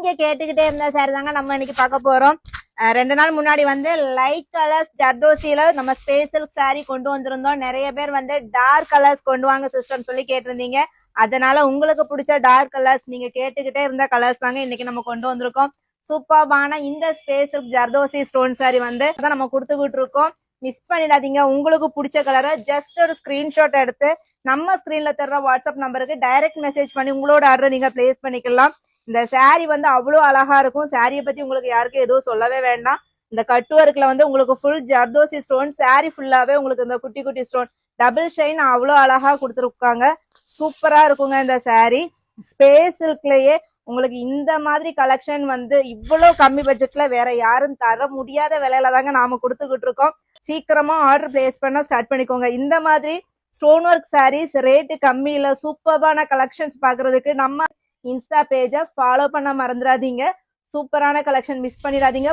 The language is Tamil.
நீங்க கேட்டுக்கிட்டே இருந்த சாரி தாங்க நம்ம இன்னைக்கு பார்க்க போறோம். 2 நாள் முன்னாடி வந்து லைட் கலர்ஸ் ஜர்தோசியில நம்ம ஸ்பேஷல் சாரி கொண்டு வந்திருந்தோம். நிறைய பேர் வந்து டார்க் கலர்ஸ் கொண்டு வாங்க சிஸ்டம் சொல்லி கேட்டிருந்தீங்க. அதனால உங்களுக்கு பிடிச்ச டார்க் கலர்ஸ் நீங்க கேட்டுக்கிட்டே இருந்த கலர்ஸ் தாங்க இன்னைக்கு நம்ம கொண்டு வந்திருக்கோம். சூப்பர்பான இந்த ஸ்பேஷல் ஜர்தோசி ஸ்டோன் சாரி வந்து நம்ம கொடுத்துக்கிட்டு இருக்கோம். மிஸ் பண்ணிடாதீங்க. உங்களுக்கு பிடிச்ச கலரை ஜஸ்ட் ஒரு ஸ்கிரீன்ஷாட் எடுத்து நம்ம ஸ்கிரீன்ல தர்ற வாட்ஸ்அப் நம்பருக்கு டைரக்ட் மெசேஜ் பண்ணி உங்களோட ஆர்டர் நீங்க பிளேஸ் பண்ணிக்கலாம். இந்த சாரி வந்து அவ்வளவு அழகா இருக்கும். சாரியை பத்தி உங்களுக்கு யாருக்கும் எதுவும் சொல்லவே வேண்டாம். இந்த கட் ஒர்க்ல வந்து உங்களுக்கு ஃபுல் ஜர்தோசி ஸ்டோன், சாரி ஃபுல்லாவே உங்களுக்கு இந்த குட்டி குட்டி ஸ்டோன் டபுள் ஷைன் அவ்வளோ அழகா கொடுத்துருக்காங்க. சூப்பரா இருக்குங்க இந்த சாரி. ஸ்பேஸ் சில்க்லயே உங்களுக்கு இந்த மாதிரி கலெக்ஷன் வந்து இவ்வளவு கம்மி பட்ஜெட்ல வேற யாரும் தர முடியாத விலையில தாங்க நாம கொடுத்துக்கிட்டு இருக்கோம். சீக்கிரமா ஆர்டர் பிளேஸ் பண்ண ஸ்டார்ட் பண்ணிக்கோங்க. இந்த மாதிரி ஸ்டோன் ஒர்க் சாரீஸ் ரேட்டு கம்மியில சூப்பரான கலெக்ஷன்ஸ் பாக்குறதுக்கு நம்ம இன்ஸ்டா பேஜை ஃபாலோ பண்ண மறந்துடாதீங்க. சூப்பரான கலெக்ஷன் மிஸ் பண்ணிடாதீங்க.